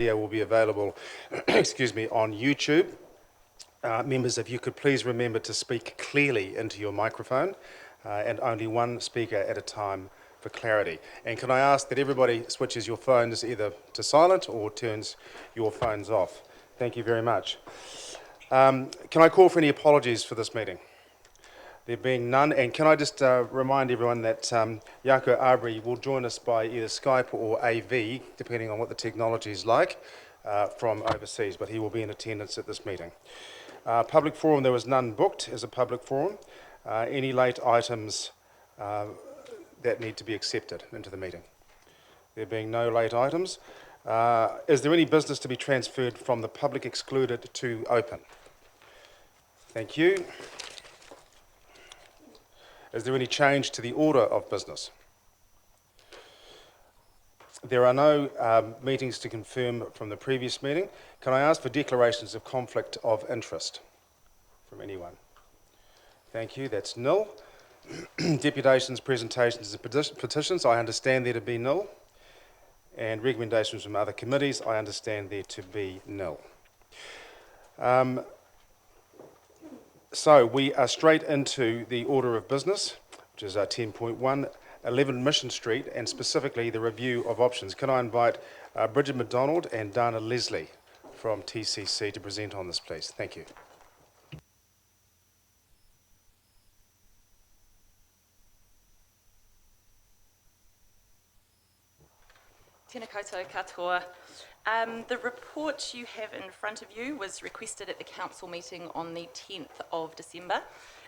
Video will be available, excuse me, on YouTube. Members, if you could please remember to speak clearly into your microphone and only one speaker at a time for clarity. And can I ask that everybody switches your phones either to silent or turns your phones off? Thank you very much. Can I call for any apologies for this meeting? There being none, and can I just remind everyone that Jaco Arbery will join us by either Skype or AV, depending on what the technology is like, from overseas, but he will be in attendance at this meeting. Public forum, there was none booked as a public forum. Any late items that need to be accepted into the meeting? There being no late items, is there any business to be transferred from the public excluded to open? Thank you. Is there any change to the order of business? There are no meetings to confirm from the previous meeting. Can I ask for declarations of conflict of interest from anyone? Thank you, that's nil. Deputations, presentations and petitions, I understand there to be nil. And recommendations from other committees, I understand there to be nil. So we are straight into the order of business, which is 10.1, 11 Mission Street, and specifically the review of options. Can I invite Bridget McDonald and Dana Leslie from TCC to present on this, please? Thank you. Tēnā koutou katoa. The report you have in front of you was requested at the council meeting on the 10th of December.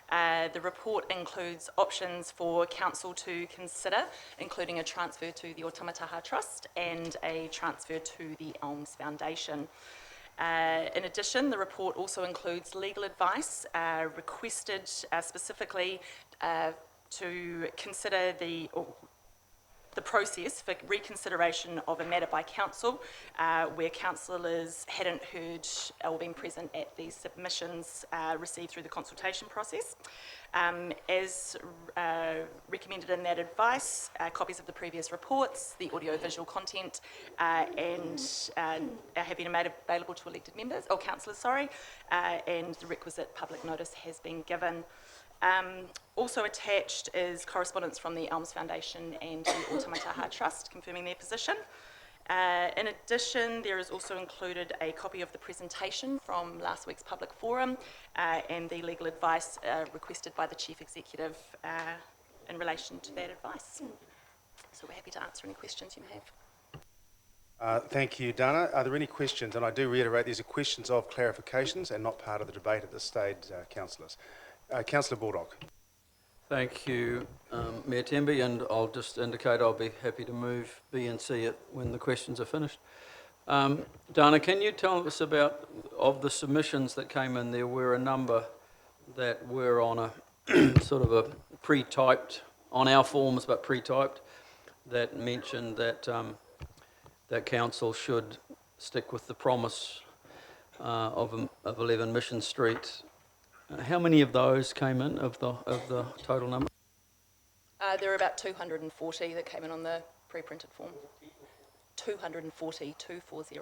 The report includes options for council to consider, including a transfer to the Otamataha Trust and a transfer to the Elms Foundation. In addition, the report also includes legal advice requested specifically to consider the process for reconsideration of a matter by council where councillors hadn't heard or been present at the submissions received through the consultation process. As recommended in that advice, copies of the previous reports, the audio-visual content have been made available to elected members, or councillors, sorry, and the requisite public notice has been given. Also attached is correspondence from the Elms Foundation and the Otamataha Trust confirming their position. In addition, there is also included a copy of the presentation from last week's public forum and the legal advice requested by the Chief Executive in relation to that advice. So we're happy to answer any questions you may have. Thank you, Dana. Are there any questions? And I do reiterate, these are questions of clarifications and not part of the debate at this stage, councillors. Councillor Baldock. Thank you, Mayor Temby, and I'll just indicate I'll be happy to move B and C when the questions are finished. Dana, can you tell us about, of the submissions that came in, there were a number that were on a sort of a pre-typed, on our forms but pre-typed, that mentioned that that council should stick with the promise of 11 Mission Street. How many of those came in, of the total number? There are about 240 that came in on the pre-printed form. 240, 240.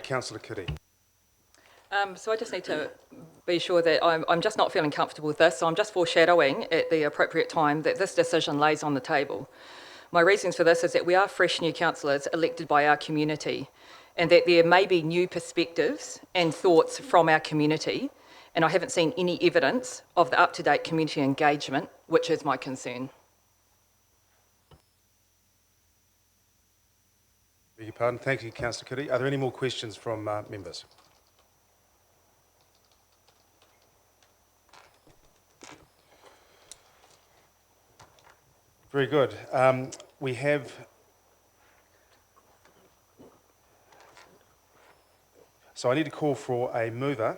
Councillor Kitty. So I just need to be sure that I'm just not feeling comfortable with this, so I'm just foreshadowing at the appropriate time that this decision lays on the table. My reasons for this is that we are fresh new councillors elected by our community, and that there may be new perspectives and thoughts from our community, and I haven't seen any evidence of the up-to-date community engagement, which is my concern. Beg your pardon. Thank you, Councillor Kitty. Are there any more questions from members? Very good. We have... So I need to call for a mover.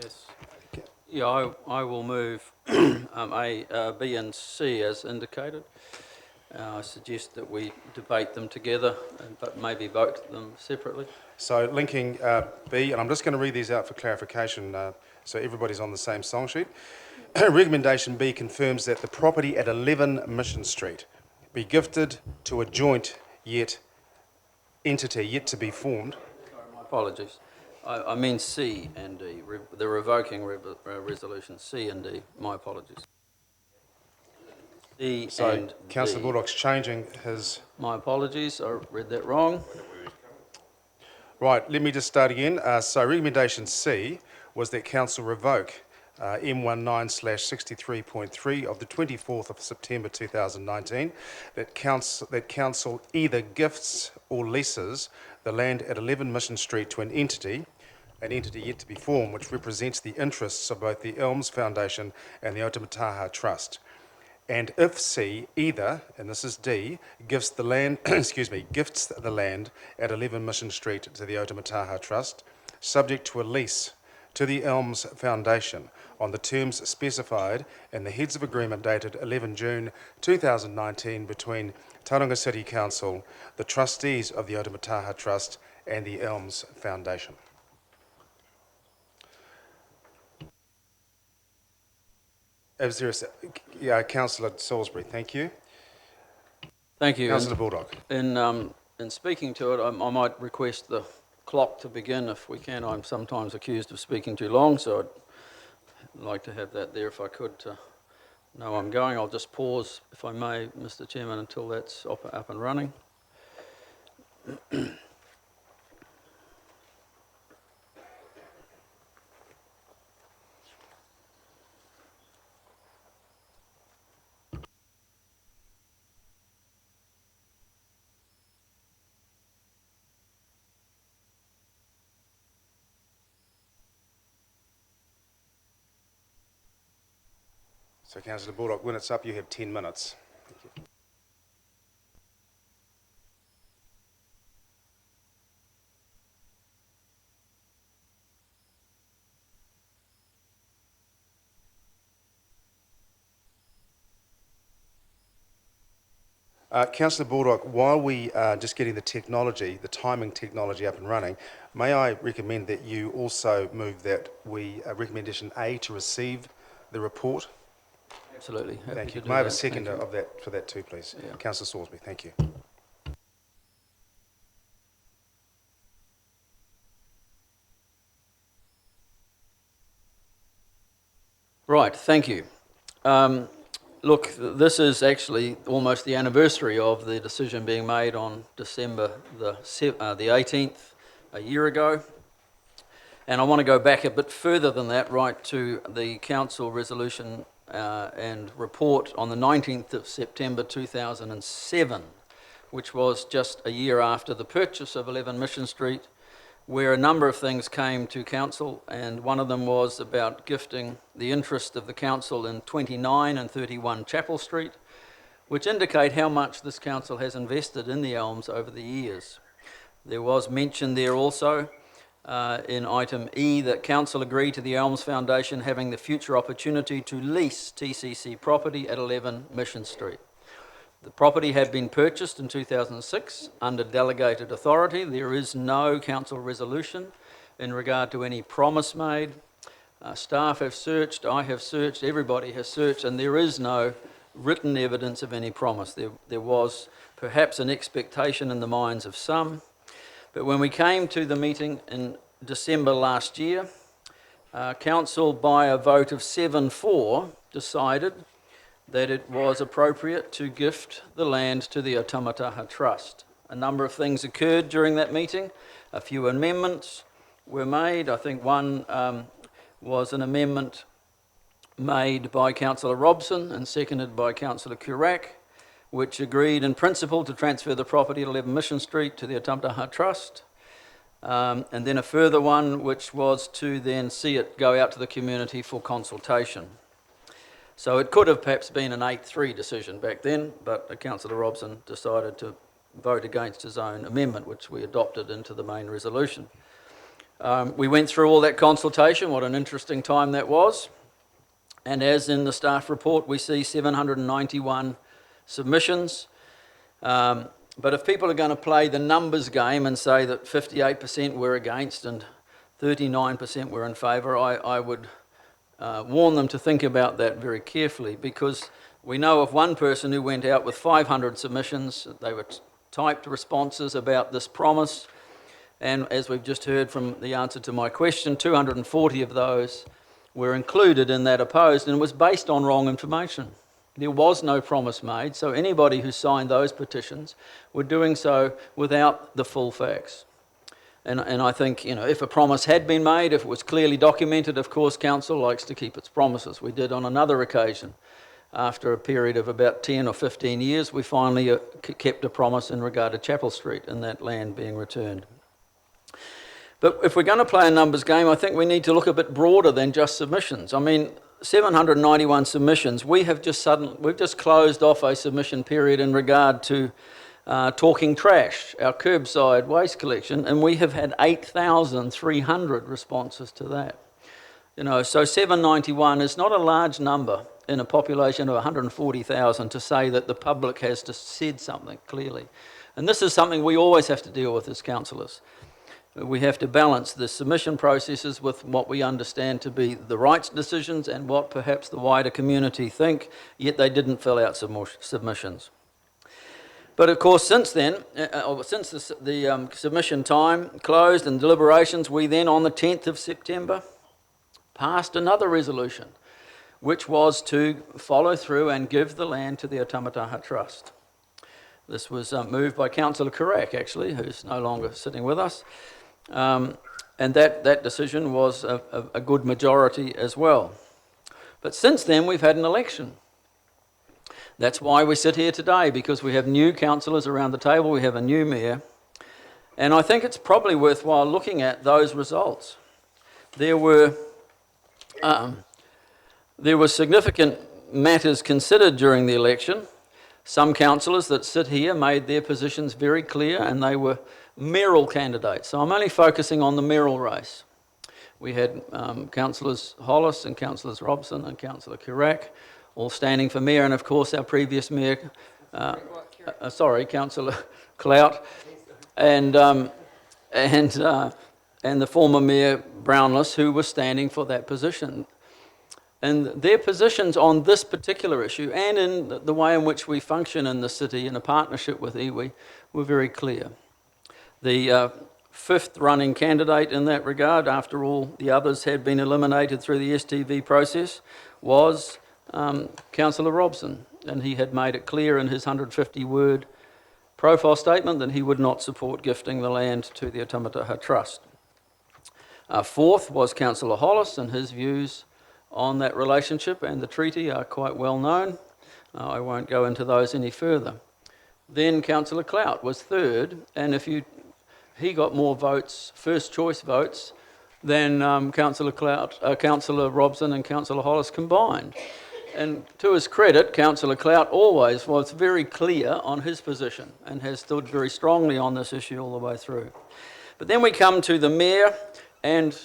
Yes. Yeah, I will move A, B and C as indicated. I suggest that we debate them together, but maybe vote them separately. So linking B, and I'm just going to read these out for clarification so everybody's on the same song sheet. Recommendation B confirms that the property at 11 Mission Street be gifted to a joint entity yet to be formed. My apologies. I mean C and D, the revoking resolution, C and D. My apologies. C So and Councillor D. Baldock's changing his... My apologies, I read that wrong. Right, let me just start again. So recommendation C was that council revoke M19/63.3 of the 24th of September 2019, that council either gifts or leases the land at 11 Mission Street to an entity yet to be formed, which represents the interests of both the Elms Foundation and the Otamataha Trust. And if C, either, and this is D, gifts the land, gifts the land at 11 Mission Street to the Otamataha Trust, subject to a lease to the Elms Foundation on the terms specified in the Heads of Agreement dated 11 June 2019 between Tauranga City Council, the trustees of the Otamataha Trust, and the Elms Foundation. Is there Councillor Salisbury, thank you. Thank you. Councillor Baldock. In speaking to it, I might request the clock to begin if we can. I'm sometimes accused of speaking too long, so I'd like to have that there if I could to know I'm going. I'll just pause, if I may, Mr. Chairman, until that's up and running. So Councillor Baldock, when it's up, you have 10 minutes. Thank you. Councillor Baldock, while we are just getting the timing technology up and running, may I recommend that you also move that we, recommendation A, to receive the report? Absolutely. Happy Thank you. to do May I have a that. second Thank you. of that for that too, please? Yeah. Councillor Salisbury, thank you. Right, thank you. Look, this is actually almost the anniversary of the decision being made on December the 18th, a year ago. And I want to go back a bit further than that, right to the council resolution and report on the 19th of September 2007, which was just a year after the purchase of 11 Mission Street, where a number of things came to council, and one of them was about gifting the interest of the council in 29 and 31 Chapel Street, which indicate how much this council has invested in the Elms over the years. There was mention there also in item E that council agreed to the Elms Foundation having the future opportunity to lease TCC property at 11 Mission Street. The property had been purchased in 2006 under delegated authority. There is no council resolution in regard to any promise made. Staff have searched, I have searched, everybody has searched, and there is no written evidence of any promise. There was perhaps an expectation in the minds of some, but when we came to the meeting in December last year, council by a vote of 7-4 decided that it was appropriate to gift the land to the Otamataha Trust. A number of things occurred during that meeting. A few amendments were made. I think one was an amendment made by Councillor Robson and seconded by Councillor Curac, which agreed in principle to transfer the property at 11 Mission Street to the Otamataha Trust. And then a further one which was to then see it go out to the community for consultation. So it could have perhaps been an 8-3 decision back then, but Councillor Robson decided to vote against his own amendment, which we adopted into the main resolution. We went through all that consultation. What an interesting time that was. And as in the staff report, we see 791 submissions. But if people are going to play the numbers game and say that 58% were against and 39% were in favour, I would warn them to think about that very carefully, because we know of one person who went out with 500 submissions. They were typed responses about this promise. And as we've just heard from the answer to my question, 240 of those were included in that opposed, and it was based on wrong information. There was no promise made, so anybody who signed those petitions were doing so without the full facts. And I think, if a promise had been made, if it was clearly documented, of course, council likes to keep its promises. We did on another occasion. After a period of about 10 or 15 years, we finally kept a promise in regard to Chapel Street and that land being returned. But if we're going to play a numbers game, I think we need to look a bit broader than just submissions. I mean, 791 submissions. We've just closed off a submission period in regard to Talking Trash, our curbside waste collection, and we have had 8,300 responses to that. So 791 is not a large number in a population of 140,000 to say that the public has said something clearly. And this is something we always have to deal with as councillors. We have to balance the submission processes with what we understand to be the right decisions and what perhaps the wider community think, yet they didn't fill out submissions. But of course, since then, since the submission time closed and deliberations, we then on the 10th of September passed another resolution, which was to follow through and give the land to the Otamataha Trust. This was moved by Councillor Karak, actually, who's no longer sitting with us. And that decision was a good majority as well. But since then, we've had an election. That's why we sit here today, because we have new councillors around the table, we have a new mayor. And I think it's probably worthwhile looking at those results. There were significant matters considered during the election. Some councillors that sit here made their positions very clear, and they were mayoral candidates. So I'm only focusing on the mayoral race. We had Councillors Hollis and Councillors Robson and Councillor Karak all standing for mayor, and of course our previous mayor, Councillor Clout, and the former Mayor Brownless, who was standing for that position. And their positions on this particular issue and in the way in which we function in the city in a partnership with iwi were very clear. The fifth running candidate in that regard, after all the others had been eliminated through the STV process, was Councillor Robson, and he had made it clear in his 150-word profile statement that he would not support gifting the land to the Otamataha Trust. Fourth was Councillor Hollis, and his views on that relationship and the treaty are quite well known. I won't go into those any further. Then Councillor Clout was third, and he got more votes, first choice votes, than Councillor Robson and Councillor Hollis combined. And to his credit, Councillor Clout always was very clear on his position and has stood very strongly on this issue all the way through. But then we come to the mayor and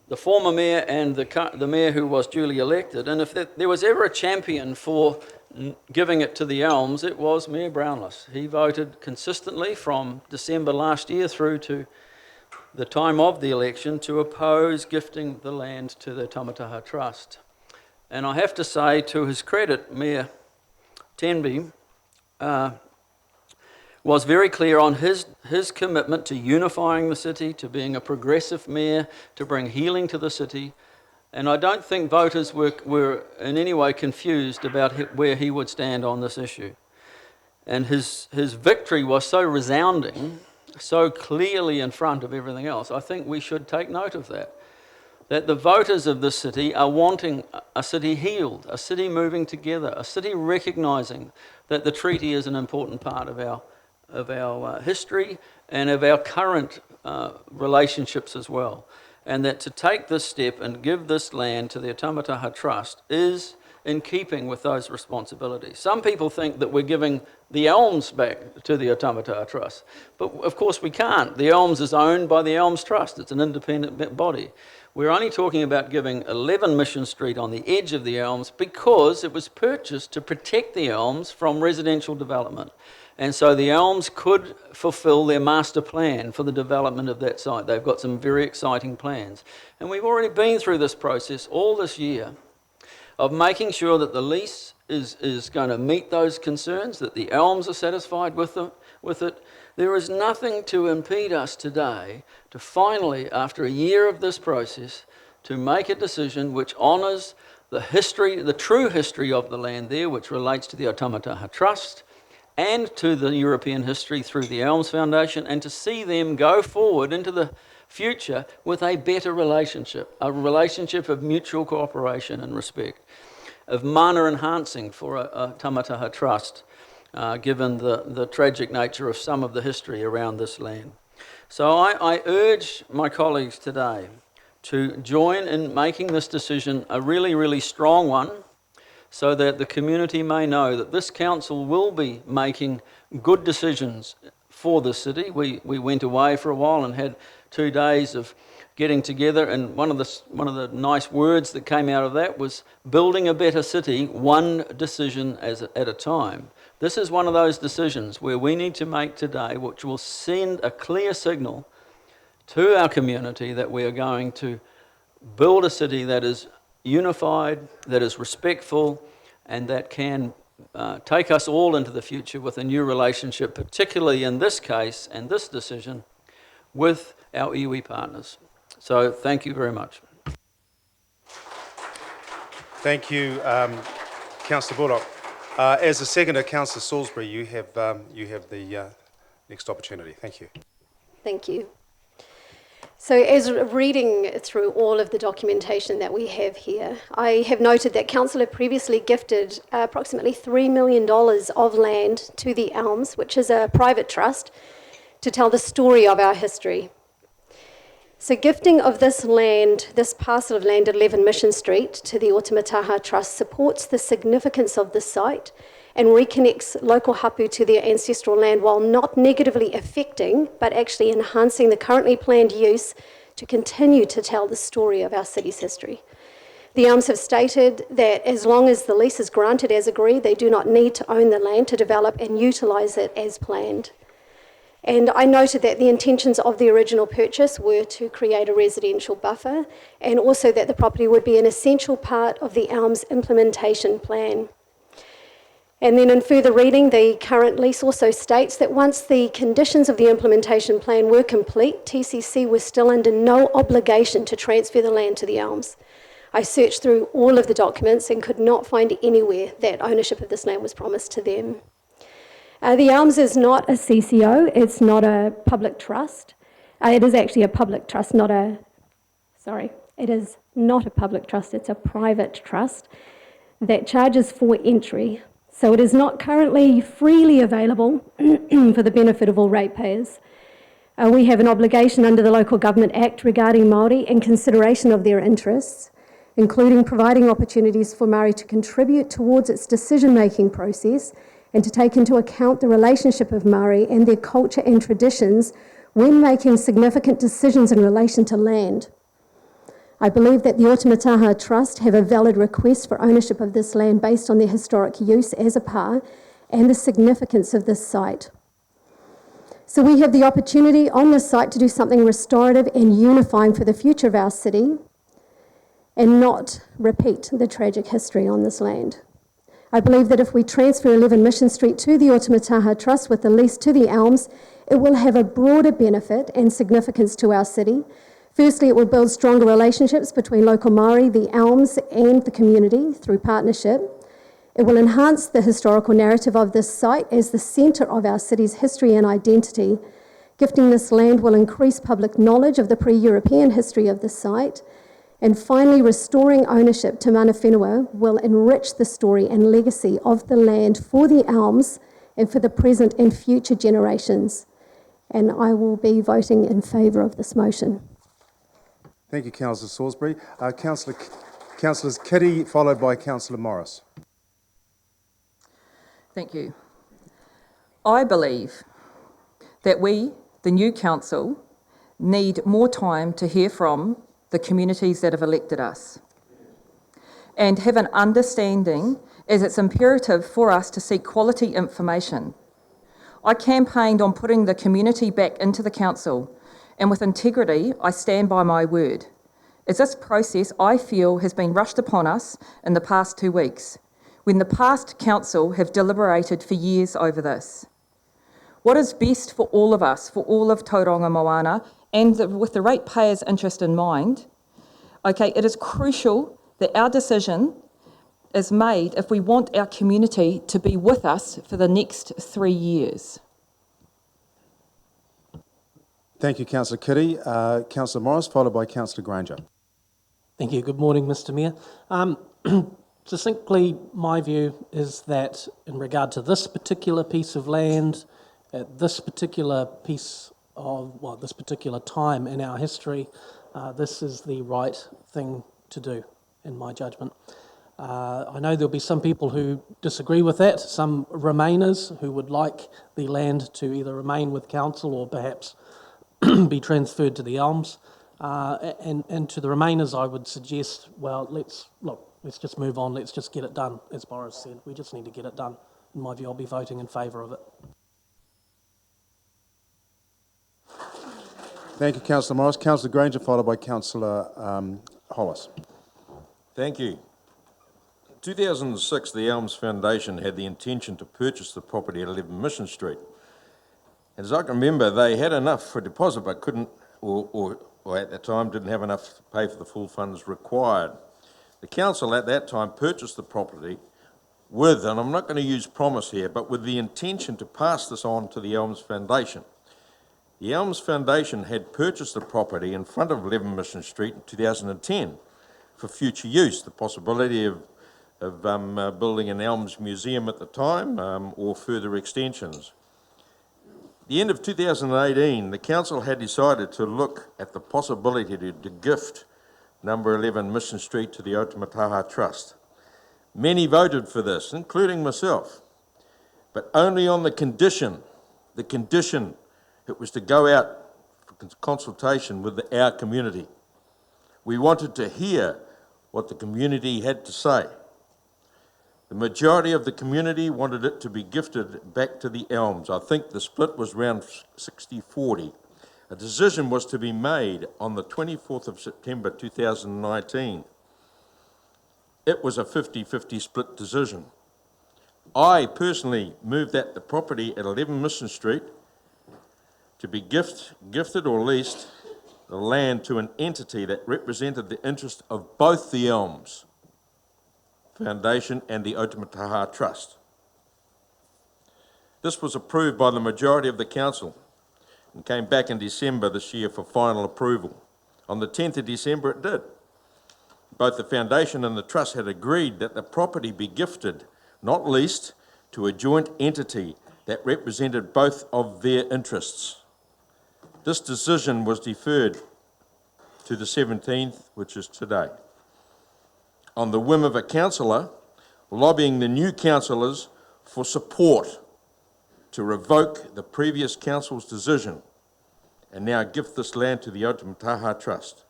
the former mayor and the mayor who was duly elected. And if there was ever a champion for giving it to the Elms, it was Mayor Brownless. He voted consistently from December last year through to the time of the election to oppose gifting the land to the Otamataha Trust. And I have to say, to his credit, Mayor Tenby was very clear on his commitment to unifying the city, to being a progressive mayor, to bring healing to the city. And I don't think voters were in any way confused about where he would stand on this issue. And his victory was so resounding, so clearly in front of everything else, I think we should take note of that. That the voters of this city are wanting a city healed, a city moving together, a city recognising that the treaty is an important part of our history and of our current relationships as well. And that to take this step and give this land to the Otamataha Trust is in keeping with those responsibilities. Some people think that we're giving the Elms back to the Otamataha Trust, but of course we can't. The Elms is owned by the Elms Trust. It's an independent body. We're only talking about giving 11 Mission Street on the edge of the Elms because it was purchased to protect the Elms from residential development. And so the Elms could fulfil their master plan for the development of that site. They've got some very exciting plans. And we've already been through this process all this year of making sure that the lease is going to meet those concerns, that the Elms are satisfied with it, There is nothing to impede us today to finally, after a year of this process, to make a decision which honours the history, the true history of the land there, which relates to the Otamataha Trust and to the European history through the Elms Foundation, and to see them go forward into the future with a better relationship, a relationship of mutual cooperation and respect, of mana enhancing for a Tamataha Trust, given the tragic nature of some of the history around this land. So I urge my colleagues today to join in making this decision a really, really strong one, so that the community may know that this council will be making good decisions for the city. We went away for a while and had 2 days of getting together, and one of the nice words that came out of that was building a better city, one decision at a time. This is one of those decisions where we need to make today, which will send a clear signal to our community that we are going to build a city that is unified, that is respectful, and that can take us all into the future with a new relationship, particularly in this case and this decision, with our iwi partners. So thank you very much. Thank you, Councillor Bullock. As a seconder, Councillor Salisbury, you have the next opportunity. Thank you. Thank you. So as reading through all of the documentation that we have here, I have noted that Council had previously gifted approximately $3 million of land to the Elms, which is a private trust, to tell the story of our history. So gifting of this land, this parcel of land at 11 Mission Street to the Otamataha Trust supports the significance of the site and reconnects local hapu to their ancestral land while not negatively affecting, but actually enhancing the currently planned use to continue to tell the story of our city's history. The Elms have stated that as long as the lease is granted as agreed, they do not need to own the land to develop and utilise it as planned. And I noted that the intentions of the original purchase were to create a residential buffer, and also that the property would be an essential part of the Elms implementation plan. And then in further reading, the current lease also states that once the conditions of the implementation plan were complete, TCC was still under no obligation to transfer the land to the Elms. I searched through all of the documents and could not find anywhere that ownership of this land was promised to them. The Elms is not a CCO, it's not a public trust. It is actually a public trust, it is not a public trust, it's a private trust that charges for entry. So it is not currently freely available for the benefit of all ratepayers. We have an obligation under the Local Government Act regarding Māori and consideration of their interests, including providing opportunities for Māori to contribute towards its decision-making process and to take into account the relationship of Māori and their culture and traditions when making significant decisions in relation to land. I believe that the Otamataha Trust have a valid request for ownership of this land based on their historic use as a pa and the significance of this site. So we have the opportunity on this site to do something restorative and unifying for the future of our city and not repeat the tragic history on this land. I believe that if we transfer 11 Mission Street to the Otamataha Trust with the lease to the Elms, it will have a broader benefit and significance to our city. Firstly, it will build stronger relationships between local Māori, the Elms, and the community through partnership. It will enhance the historical narrative of this site as the centre of our city's history and identity. Gifting this land will increase public knowledge of the pre-European history of the site. And finally, restoring ownership to mana whenua will enrich the story and legacy of the land for the Elms and for the present and future generations. And I will be voting in favour of this motion. Thank you, Councillor Salisbury. Councillors Kitty, followed by Councillor Morris. Thank you. I believe that we, the new council, need more time to hear from the communities that have elected us and have an understanding, as it's imperative for us to seek quality information. I campaigned on putting the community back into the council, and with integrity, I stand by my word. As this process, I feel, has been rushed upon us in the past 2 weeks, when the past council have deliberated for years over this. what is best for all of us, for all of Tauranga Moana, and with the ratepayers' interest in mind, okay, it is crucial that our decision is made if we want our community to be with us for the next 3 years. Thank you, Councillor Kitty. Councillor Morris, followed by Councillor Granger. Thank you. Good morning, Mr. Mayor. Succinctly, my view is that in regard to this particular piece of land, at this particular this particular time in our history, this is the right thing to do, in my judgment. I know there'll be some people who disagree with that, some Remainers who would like the land to either remain with council or perhaps be transferred to the Elms. And to the Remainers, I would suggest, well, let's just move on. Let's just get it done, as Boris said. We just need to get it done. In my view, I'll be voting in favour of it. Thank you, Councillor Morris. Councillor Granger, followed by Councillor Hollis. Thank you. In 2006, the Elms Foundation had the intention to purchase the property at 11 Mission Street. As I can remember, they had enough for a deposit, but couldn't, or at that time didn't have enough to pay for the full funds required. The council at that time purchased the property with, and I'm not going to use promise here, but with the intention to pass this on to the Elms Foundation. The Elms Foundation had purchased the property in front of 11 Mission Street in 2010 for future use, the possibility of building an Elms Museum at the time or further extensions. At the end of 2018, the council had decided to look at the possibility to gift number 11 Mission Street to the Otamataha Trust. Many voted for this, including myself, but only on the condition it was to go out for consultation with our community. We wanted to hear what the community had to say. The majority of the community wanted it to be gifted back to the Elms. I think the split was around 60-40. A decision was to be made on the 24th of September 2019. It was a 50-50 split decision. I personally moved that the property at 11 Mission Street to be gifted or leased the land to an entity that represented the interest of both the Elms Foundation and the Otamataha Trust. This was approved by the majority of the council and came back in December this year for final approval. On the 10th of December it did. Both the foundation and the trust had agreed that the property be gifted, not leased, to a joint entity that represented both of their interests. This decision was deferred to the 17th, which is today. On the whim of a councillor, lobbying the new councillors for support to revoke the previous council's decision and now gift this land to the Otamataha Trust.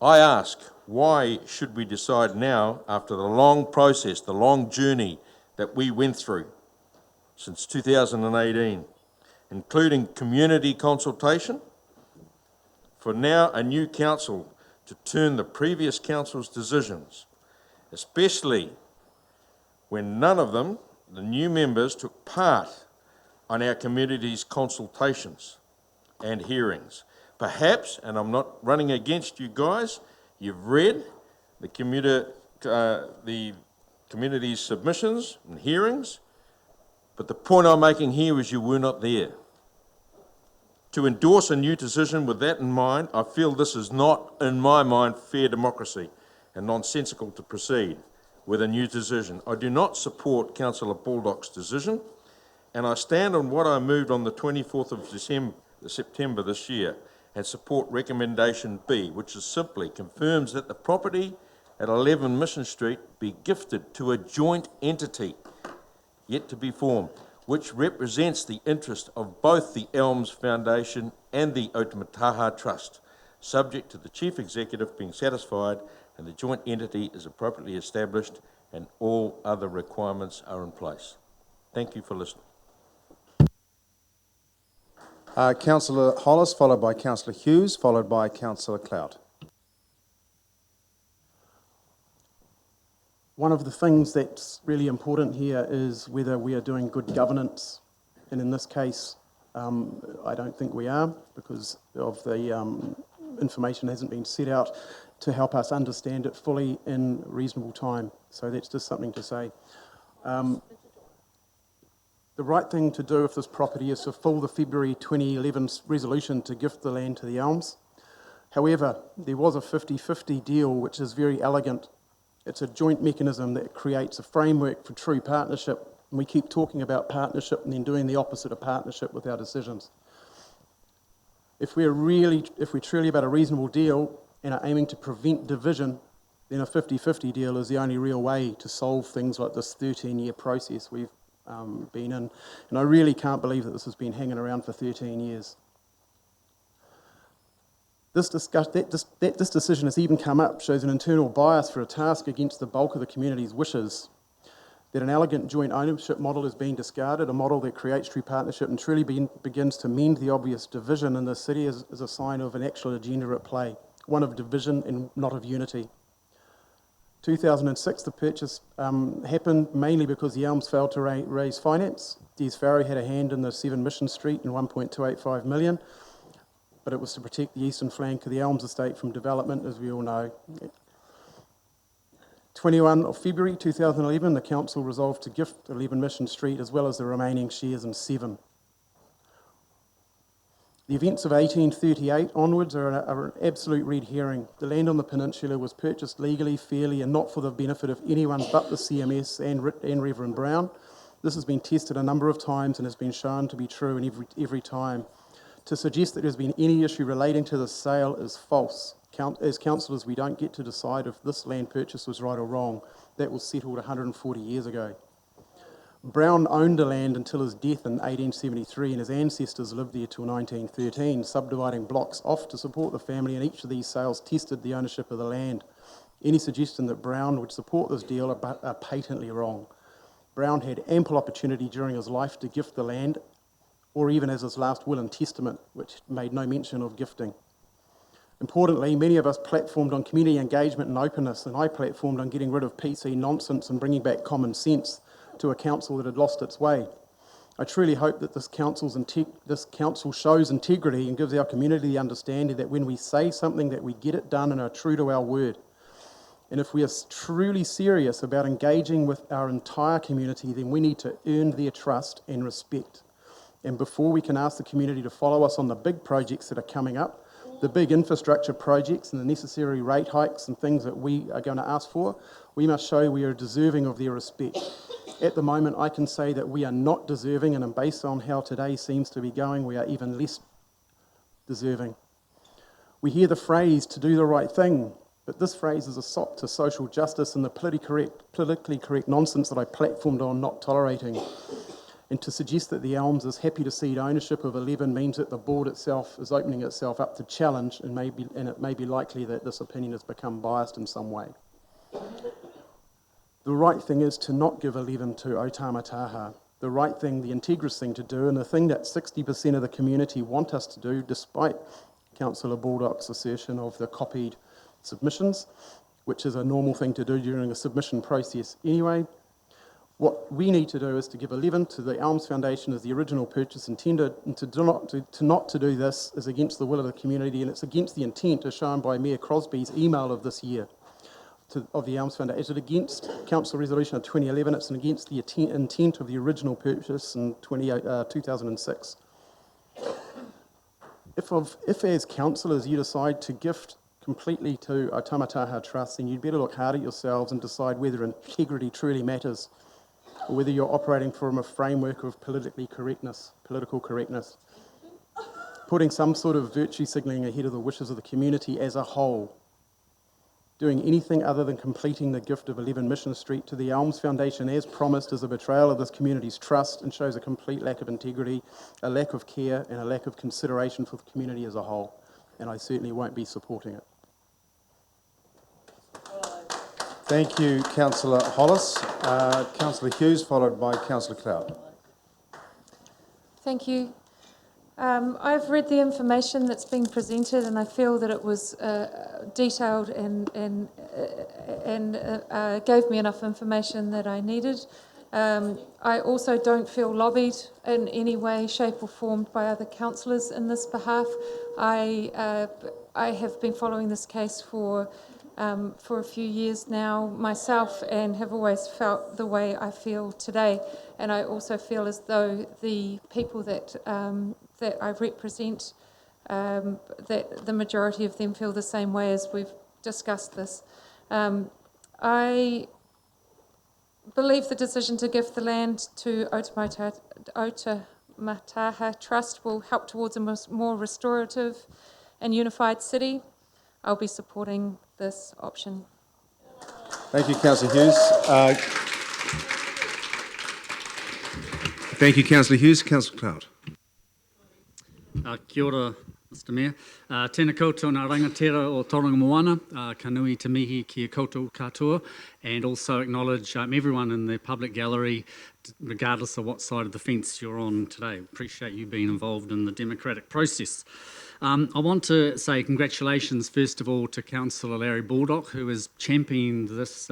I ask, why should we decide now, after the long process, the long journey that we went through since 2018, including community consultation, for now a new council to turn the previous council's decisions, especially when none of them, the new members, took part on our community's consultations and hearings. Perhaps, and I'm not running against you guys, you've read the community's submissions and hearings, but the point I'm making here is you were not there. To endorse a new decision with that in mind, I feel this is not, in my mind, fair democracy and nonsensical to proceed with a new decision. I do not support Councillor Baldock's decision, and I stand on what I moved on the 24th of September this year and support recommendation B, which is simply confirms that the property at 11 Mission Street be gifted to a joint entity yet to be formed, which represents the interest of both the Elms Foundation and the Otamataha Trust, subject to the Chief Executive being satisfied and the joint entity is appropriately established and all other requirements are in place. Thank you for listening. Councillor Hollis, followed by Councillor Hughes, followed by Councillor Clout. One of the things that's really important here is whether we are doing good governance And in this case, I don't think we are, because of the information hasn't been set out to help us understand it fully in reasonable time. So that's just something to say. The right thing to do with this property is to fulfil the February 2011 resolution to gift the land to the Elms. However, there was a 50-50 deal which is very elegant. It's a joint mechanism that creates a framework for true partnership. And we keep talking about partnership and then doing the opposite of partnership with our decisions. If we're truly about a reasonable deal and are aiming to prevent division, then a 50-50 deal is the only real way to solve things like this 13-year process we've been in. And I really can't believe that this has been hanging around for 13 years. This decision has even come up, shows an internal bias for a task against the bulk of the community's wishes. That an elegant joint ownership model is being discarded, a model that creates true partnership and truly begins to mend the obvious division in the city is a sign of an actual agenda at play, one of division and not of unity. 2006, the purchase happened mainly because the Elms failed to raise finance. Des Farrow had a hand in the 7 Mission Street and 1.285 million, but it was to protect the eastern flank of the Elms estate from development, as we all know. 21 of February 2011, the council resolved to gift 11 Mission Street as well as the remaining shares in 7. The events of 1838 onwards are an absolute red herring. The land on the peninsula was purchased legally, fairly, and not for the benefit of anyone but the CMS and Reverend Brown. This has been tested a number of times and has been shown to be true in every time. To suggest that there's been any issue relating to the sale is false. As councillors, we don't get to decide if this land purchase was right or wrong. That was settled 140 years ago. Brown owned the land until his death in 1873, and his ancestors lived there till 1913, subdividing blocks off to support the family, and each of these sales tested the ownership of the land. Any suggestion that Brown would support this deal are patently wrong. Brown had ample opportunity during his life to gift the land, or even as his last will and testament, which made no mention of gifting. Importantly, many of us platformed on community engagement and openness, and I platformed on getting rid of PC nonsense and bringing back common sense to a council that had lost its way. I truly hope that this council shows integrity and gives our community the understanding that when we say something that we get it done and are true to our word. And if we are truly serious about engaging with our entire community, then we need to earn their trust and respect. And before we can ask the community to follow us on the big projects that are coming up, the big infrastructure projects and the necessary rate hikes and things that we are going to ask for, we must show we are deserving of their respect. At the moment, I can say that we are not deserving, and based on how today seems to be going, we are even less deserving. We hear the phrase, to do the right thing, but this phrase is a sop to social justice and the politically correct nonsense that I platformed on not tolerating. And to suggest that the Elms is happy to cede ownership of 11 means that the board itself is opening itself up to challenge, and it may be likely that this opinion has become biased in some way. The right thing is to not give 11 to Otamataha. The right thing, the integrous thing to do, and the thing that 60% of the community want us to do, despite Councillor Baldock's assertion of the copied submissions, which is a normal thing to do during a submission process anyway. What we need to do is to give 11 to the Elms Foundation as the original purchase intended, and to not do this is against the will of the community, and it's against the intent as shown by Mayor Crosby's email of this year of the Elms Foundation. Is it against Council Resolution of 2011? It's against the intent of the original purchase in 2006. If as councillors you decide to gift completely to Otamataha Trust, then you'd better look hard at yourselves and decide whether integrity truly matters, or whether you're operating from a framework of political correctness, putting some sort of virtue signalling ahead of the wishes of the community as a whole. Doing anything other than completing the gift of 11 Mission Street to the Elms Foundation as promised is a betrayal of this community's trust and shows a complete lack of integrity, a lack of care, and a lack of consideration for the community as a whole. And I certainly won't be supporting it. Thank you, Councillor Hollis. Councillor Hughes, followed by Councillor Cloud. Thank you. I've read the information that's been presented, and I feel that it was detailed and gave me enough information that I needed. I also don't feel lobbied in any way, shape or form by other councillors in this behalf. I have been following this case for a few years now myself and have always felt the way I feel today. And I also feel as though the people that I represent, that the majority of them feel the same way as we've discussed this. I believe the decision to give the land to Otamataha Trust will help towards a more restorative and unified city. I'll be supporting this option. Thank you, Councillor Hughes. Thank you, Councillor Hughes. Councillor Cloud. Kia ora, Mr Mayor. Tēnā koutou ngā rangatira o Tauranga Moana, ka nui te mihi ki a koutou katoa, and also acknowledge everyone in the public gallery, regardless of what side of the fence you're on today. Appreciate you being involved in the democratic process. I want to say congratulations, first of all, to Councillor Larry Baldock, who has championed this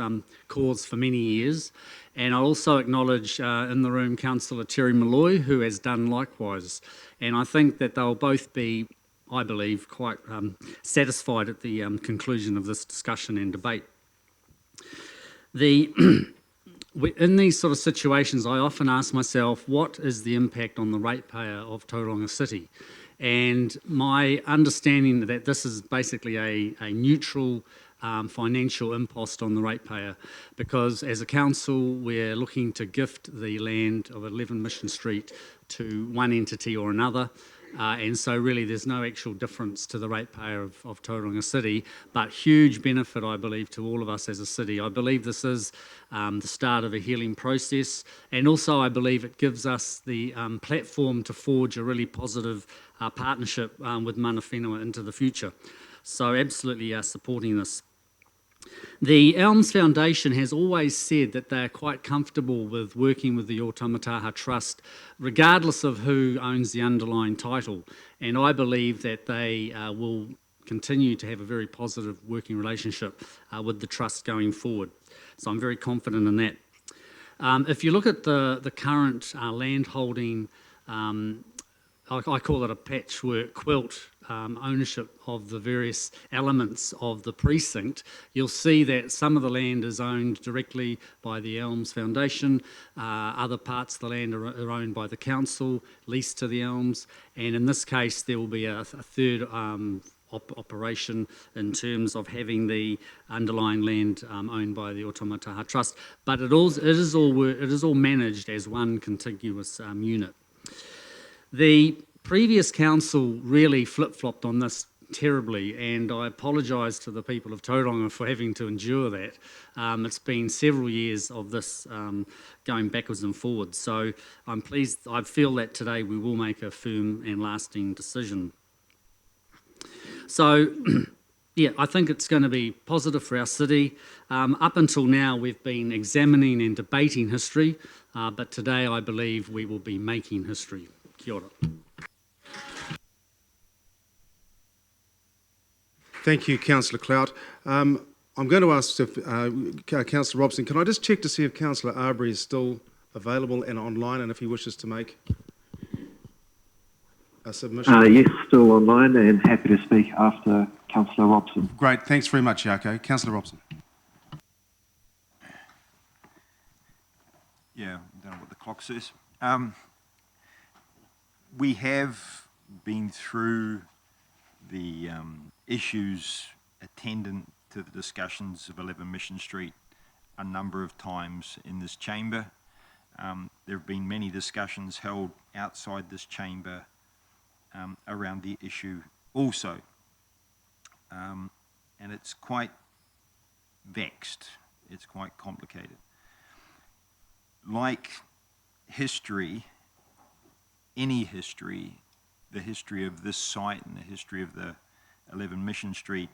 cause for many years. And I also acknowledge in the room Councillor Terry Malloy, who has done likewise. And I think that they'll both be, I believe, quite satisfied at the conclusion of this discussion and debate. In these sort of situations, I often ask myself, what is the impact on the ratepayer of Tauranga City? And my understanding that this is basically a neutral financial impost on the ratepayer, because as a council we're looking to gift the land of 11 Mission Street to one entity or another, and so really there's no actual difference to the ratepayer of Tauranga City, but huge benefit, I believe, to all of us as a city. I believe this is the start of a healing process, and also I believe it gives us the platform to forge a really positive partnership with Mana Whenua into the future. So absolutely supporting this. The Elms Foundation has always said that they are quite comfortable with working with the Otamataha Trust, regardless of who owns the underlying title. And I believe that they will continue to have a very positive working relationship with the Trust going forward. So I'm very confident in that. If you look at the current land holding, I call it a patchwork quilt ownership of the various elements of the precinct, you'll see that some of the land is owned directly by the Elms Foundation, other parts of the land are owned by the council, leased to the Elms, and in this case there will be a third operation in terms of having the underlying land owned by the Otamataha Trust, but it is all managed as one contiguous unit. The previous council really flip-flopped on this terribly, and I apologise to the people of Tauranga for having to endure that. It's been several years of this going backwards and forwards, so I'm pleased. I feel that today we will make a firm and lasting decision. So, yeah, I think it's going to be positive for our city. Up until now, we've been examining and debating history, but today I believe we will be making history. Kia ora. Thank you, Councillor Clout. I'm going to ask if, Councillor Robson, can I just check to see if Councillor Arbery is still available and online, and if he wishes to make a submission? Yes, still online and happy to speak after Councillor Robson. Great, thanks very much, Jaco. Councillor Robson. Yeah, I don't know what the clock says. We have been through the issues attendant to the discussions of 11 Mission Street a number of times in this chamber. There have been many discussions held outside this chamber around the issue also. And it's quite vexed, it's quite complicated. Like history, any history, the history of this site and the history of the 11 Mission Street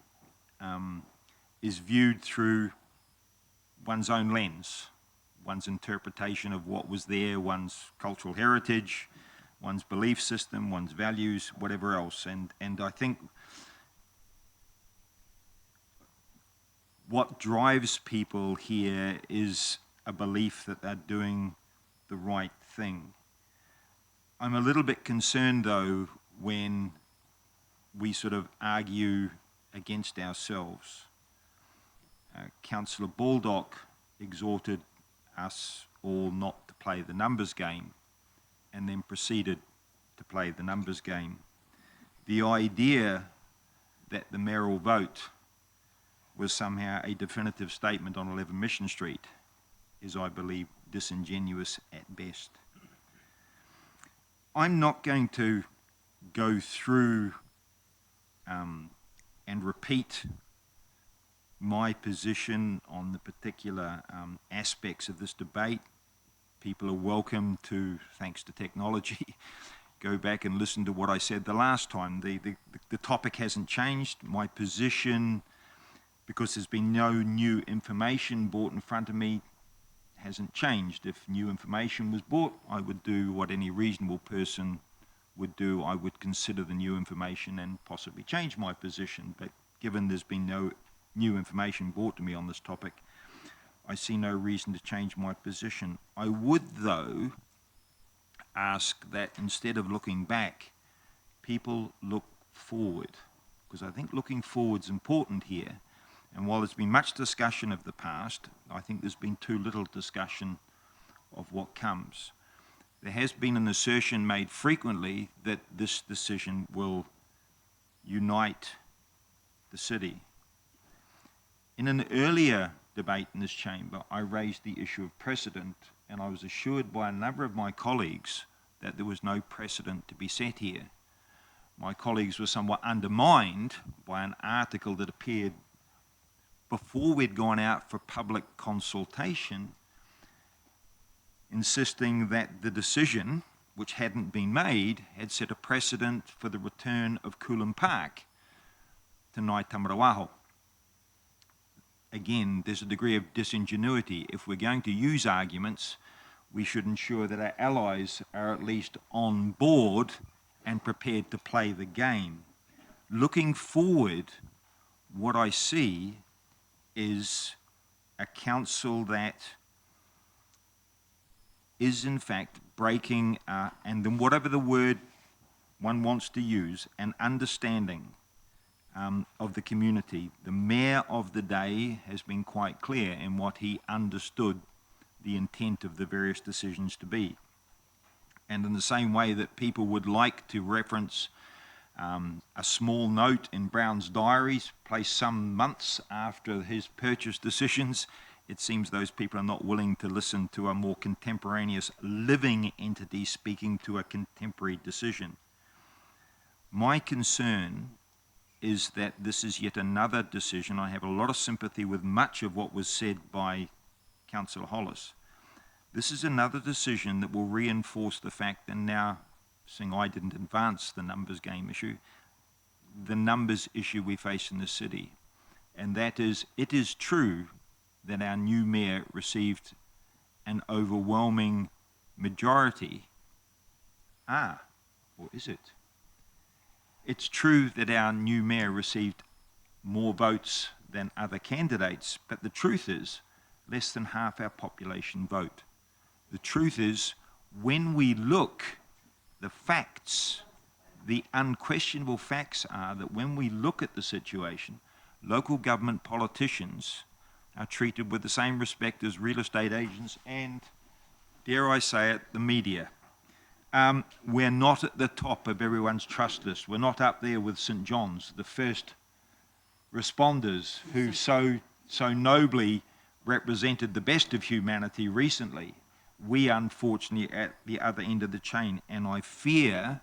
is viewed through one's own lens, one's interpretation of what was there, one's cultural heritage, one's belief system, one's values, whatever else. And I think what drives people here is a belief that they're doing the right thing. I'm a little bit concerned, though, when we sort of argue against ourselves. Councillor Baldock exhorted us all not to play the numbers game and then proceeded to play the numbers game. The idea that the mayoral vote was somehow a definitive statement on 11 Mission Street is, I believe, disingenuous at best. I'm not going to go through and repeat my position on the particular aspects of this debate. People are welcome to, thanks to technology, go back and listen to what I said the last time. The topic hasn't changed. My position, because there's been no new information brought in front of me, hasn't changed. If new information was brought, I would do what any reasonable person would do. I would consider the new information and possibly change my position. But given there's been no new information brought to me on this topic, I see no reason to change my position. I would, though, ask that instead of looking back, people look forward, because I think looking forward is important here. And while there's been much discussion of the past, I think there's been too little discussion of what comes. There has been an assertion made frequently that this decision will unite the city. In an earlier debate in this chamber, I raised the issue of precedent, and I was assured by a number of my colleagues that there was no precedent to be set here. My colleagues were somewhat undermined by an article that appeared before we'd gone out for public consultation, insisting that the decision, which hadn't been made, had set a precedent for the return of Coolum Park to Ngāi Tamarawaho. Again, there's a degree of disingenuity. If we're going to use arguments, we should ensure that our allies are at least on board and prepared to play the game. Looking forward, what I see is a council that is in fact breaking, and then whatever the word one wants to use, an understanding of the community. The mayor of the day has been quite clear in what he understood the intent of the various decisions to be. And in the same way that people would like to reference a small note in Brown's diaries placed some months after his purchase decisions, it seems those people are not willing to listen to a more contemporaneous living entity speaking to a contemporary decision. My concern is that this is yet another decision. I have a lot of sympathy with much of what was said by Councillor Hollis. This is another decision that will reinforce the fact, and now, seeing I didn't advance the numbers game issue, the numbers issue we face in the city. And that is, it is true that our new mayor received an overwhelming majority. Or is it? It's true that our new mayor received more votes than other candidates, but the truth is, less than half our population vote. The truth is, when we look, the facts, the unquestionable facts are that when we look at the situation, local government politicians are treated with the same respect as real estate agents and, dare I say it, the media. We're not at the top of everyone's trust list. We're not up there with St. John's, the first responders who so nobly represented the best of humanity recently. We, unfortunately, at the other end of the chain. And I fear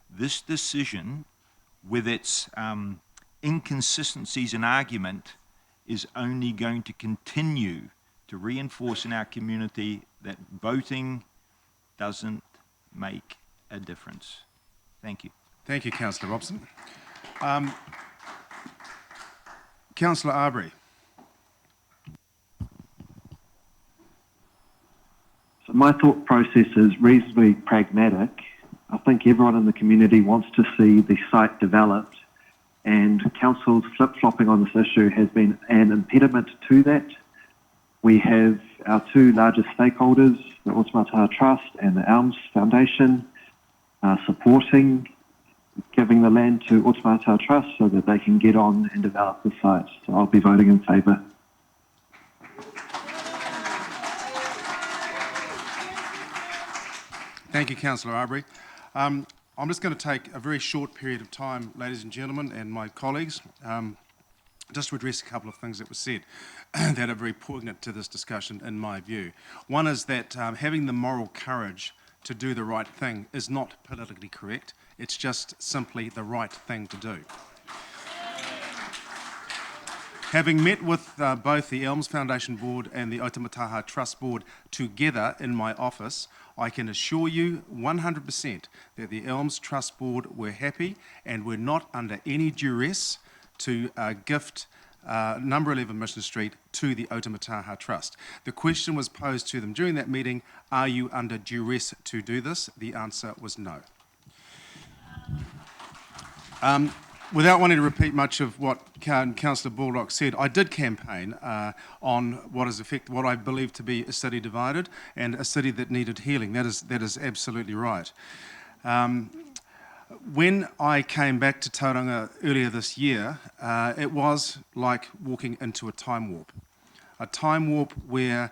this decision, with its inconsistencies in argument, is only going to continue to reinforce in our community that voting doesn't make a difference. Thank you. Thank you, Councillor Robson. Councillor Arbery. So my thought process is reasonably pragmatic. I think everyone in the community wants to see the site developed, and council's flip-flopping on this issue has been an impediment to that. We have our two largest stakeholders, the Otamataha Trust and the Elms Foundation, supporting giving the land to Otamataha Trust so that they can get on and develop the site. So I'll be voting in favour. Thank you, Councillor Arbery. I'm just going to take a very short period of time, ladies and gentlemen, and my colleagues, just to address a couple of things that were said that are very poignant to this discussion, in my view. One is that having the moral courage to do the right thing is not politically correct. It's just simply the right thing to do. Having met with both the Elms Foundation Board and the Otamataha Trust Board together in my office, I can assure you 100% that the Elms Trust Board were happy and were not under any duress to gift number 11 Mission Street to the Otamataha Trust. The question was posed to them during that meeting, are you under duress to do this? The answer was no. Without wanting to repeat much of what Councillor Baldock said, I did campaign on what I believe to be a city divided and a city that needed healing. That is absolutely right. When I came back to Tauranga earlier this year, it was like walking into a time warp. A time warp where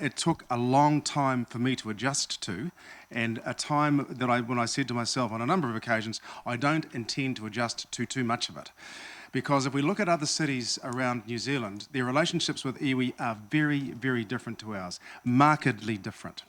it took a long time for me to adjust to, and a time that when I said to myself on a number of occasions, I don't intend to adjust to too much of it. Because if we look at other cities around New Zealand, their relationships with iwi are very, very different to ours, markedly different.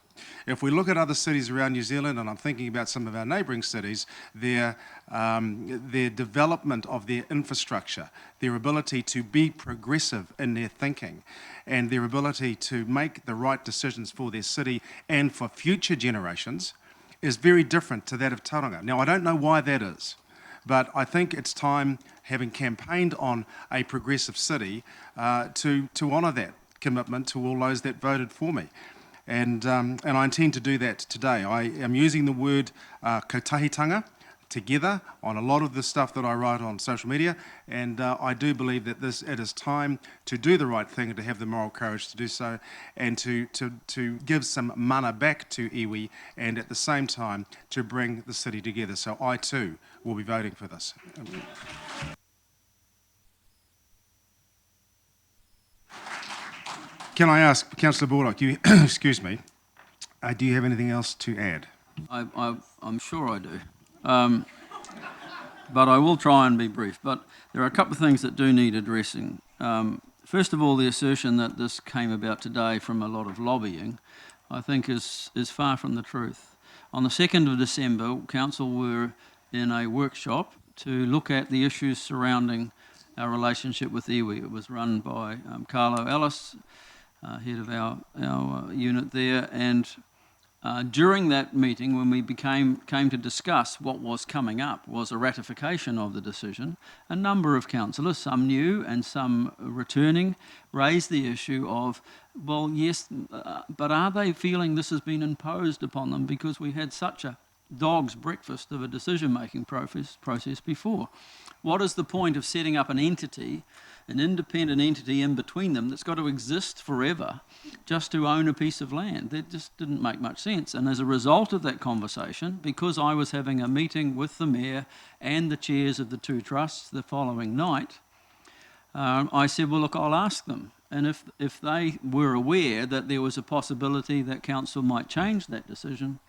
If we look at other cities around New Zealand, and I'm thinking about some of our neighbouring cities, their development of their infrastructure, their ability to be progressive in their thinking, and their ability to make the right decisions for their city and for future generations is very different to that of Tauranga. Now, I don't know why that is, but I think it's time, having campaigned on a progressive city, to honour that commitment to all those that voted for me. And I intend to do that today. I am using the word kautahitanga together on a lot of the stuff that I write on social media, and I do believe that it is time to do the right thing and to have the moral courage to do so, and to give some mana back to iwi, and at the same time to bring the city together. So I too will be voting for this. Can I ask, Councillor Baldock, excuse me, do you have anything else to add? I'm sure I do. But I will try and be brief. But there are a couple of things that do need addressing. First of all, the assertion that this came about today from a lot of lobbying, I think is far from the truth. On the 2nd of December, Council were in a workshop to look at the issues surrounding our relationship with iwi. It was run by Carlo Ellis, head of our unit there, and during that meeting, when we came to discuss what was coming up, was a ratification of the decision. A number of councillors, some new and some returning, raised the issue of, well, yes, but are they feeling this has been imposed upon them because we had such a dog's breakfast of a decision-making process before? What is the point of setting up an entity, an independent entity in between them that's got to exist forever just to own a piece of land? That just didn't make much sense. And as a result of that conversation, because I was having a meeting with the mayor and the chairs of the two trusts the following night, I said, well, look, I'll ask them. And if they were aware that there was a possibility that council might change that decision,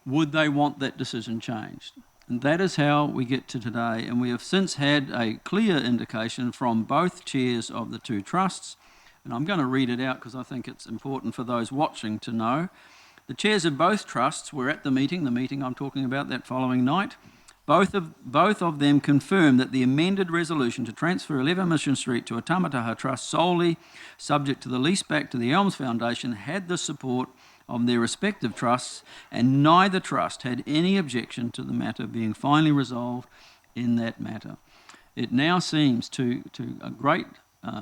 would they want that decision changed? And that is how we get to today. And we have since had a clear indication from both chairs of the two trusts, and I'm going to read it out because I think it's important for those watching to know. The chairs of both trusts were at the meeting I'm talking about that following night. Both of them confirmed that the amended resolution to transfer 11 Mission Street to a Otamataha Trust solely subject to the lease back to the Elms Foundation had the support of their respective trusts, and neither trust had any objection to the matter being finally resolved in that matter. It now seems to a great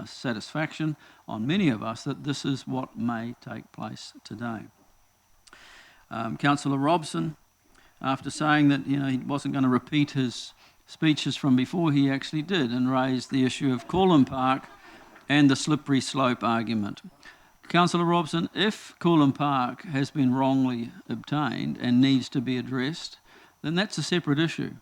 satisfaction on many of us that this is what may take place today. Councillor Robson, after saying that he wasn't going to repeat his speeches from before, he actually did and raised the issue of Corlin Park and the slippery slope argument. Councillor Robson, if Coolum Park has been wrongly obtained and needs to be addressed, then that's a separate issue.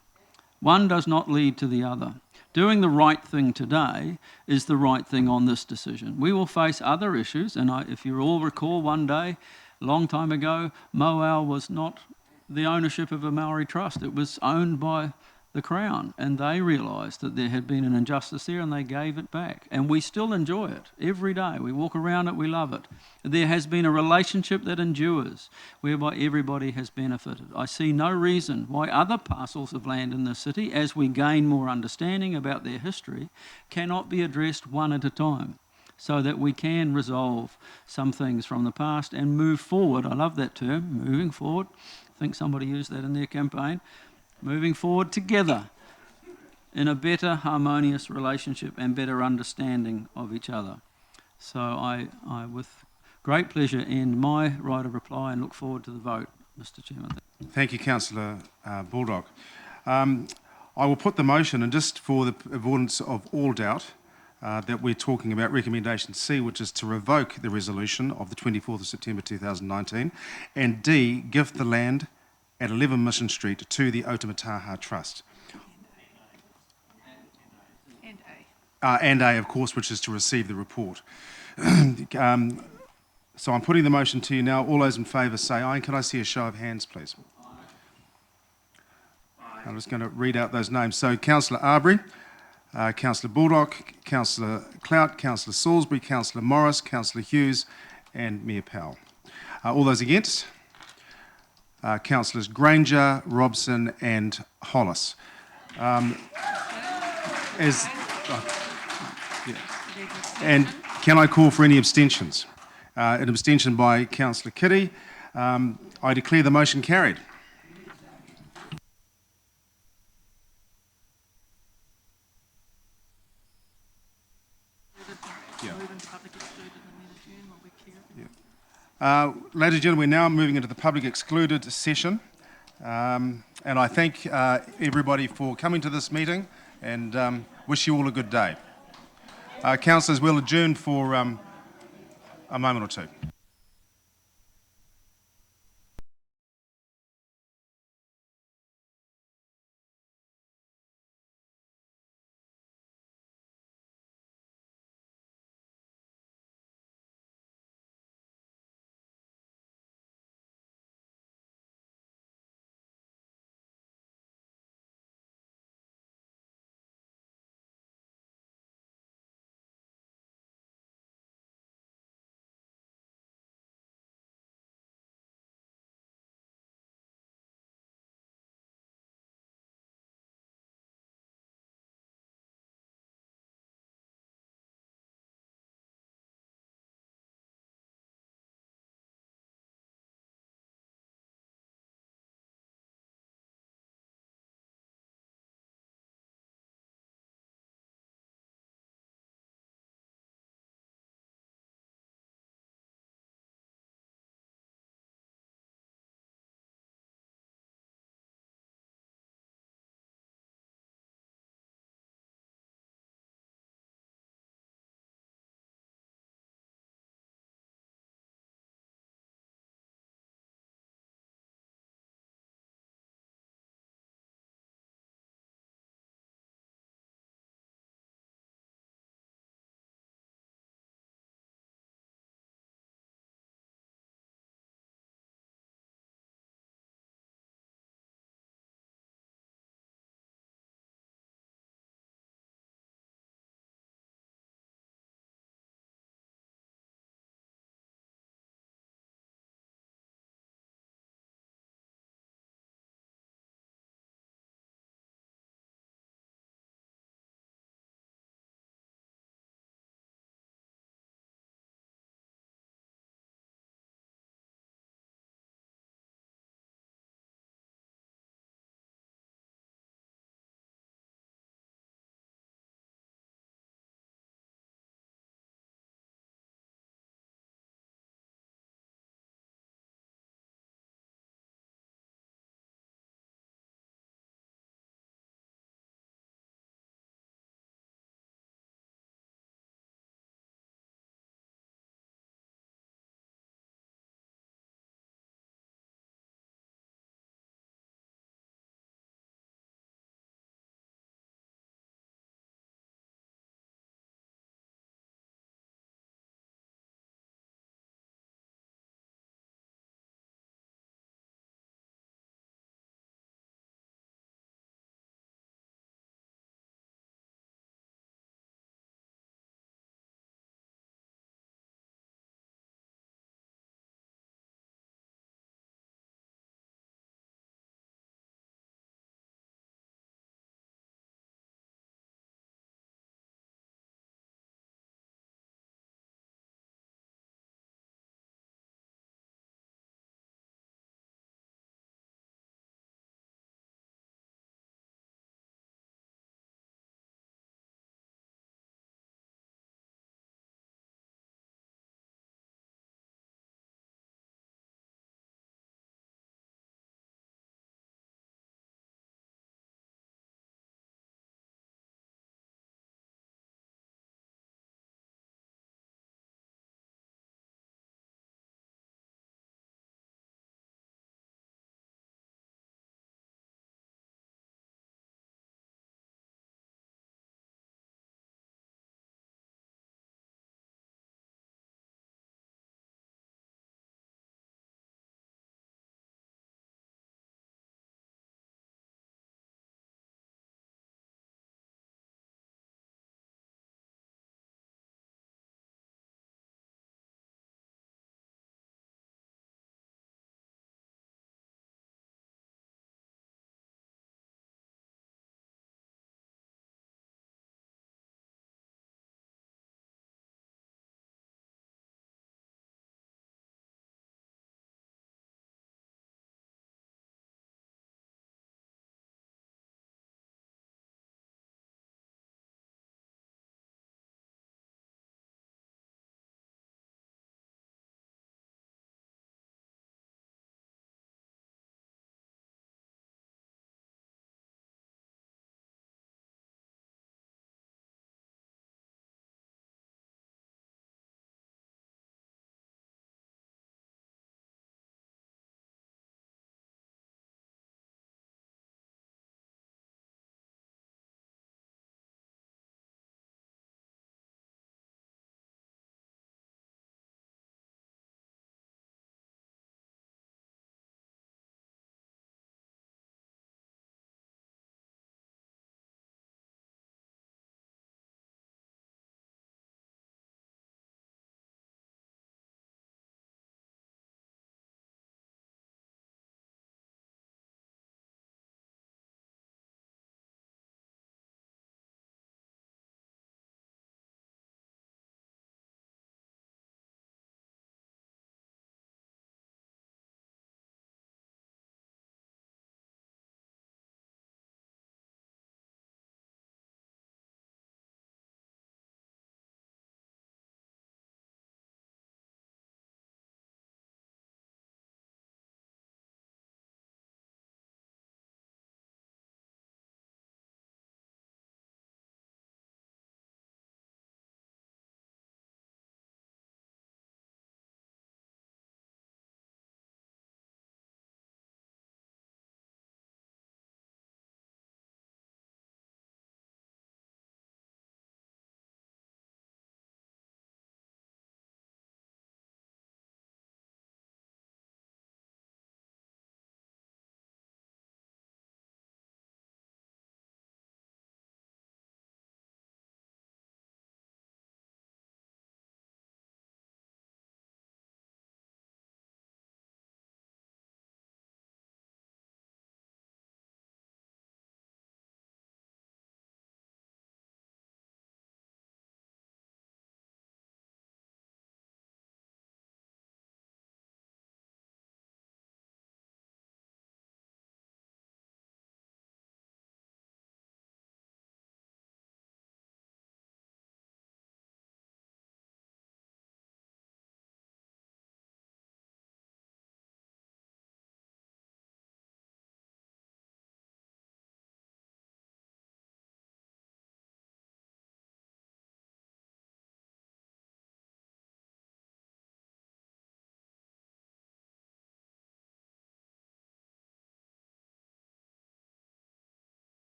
One does not lead to the other. Doing the right thing today is the right thing on this decision. We will face other issues, and if you all recall one day, a long time ago, Moau was not the ownership of a Maori trust. It was owned by the Crown, and they realised that there had been an injustice there and they gave it back. And we still enjoy it every day. We walk around it, we love it. There has been a relationship that endures, whereby everybody has benefited. I see no reason why other parcels of land in the city, as we gain more understanding about their history, cannot be addressed one at a time, so that we can resolve some things from the past and move forward. I love that term, moving forward. I think somebody used that in their campaign. Moving forward together in a better harmonious relationship and better understanding of each other. So I with great pleasure, end my right of reply and look forward to the vote, Mr. Chairman. Thank you, Councillor Baldock. I will put the motion, and just for the avoidance of all doubt, that we're talking about recommendation C, which is to revoke the resolution of the 24th of September 2019, and D, gift the land at 11 Mission Street to the Otamataha Trust. And A, of course, which is to receive the report. So I'm putting the motion to you now. All those in favour say aye. Can I see a show of hands, please? I'm just going to read out those names. So Councillor Arbery, Councillor Baldock, Councillor Clout, Councillor Salisbury, Councillor Morris, Councillor Hughes and Mayor Powell. All those against? Councillors Granger, Robson and Hollis. And can I call for any abstentions? An abstention by Councillor Kitty. I declare the motion carried. Ladies and gentlemen, we're now moving into the public excluded session. And I thank everybody for coming to this meeting and wish you all a good day. Councillors, we'll adjourn for a moment or two.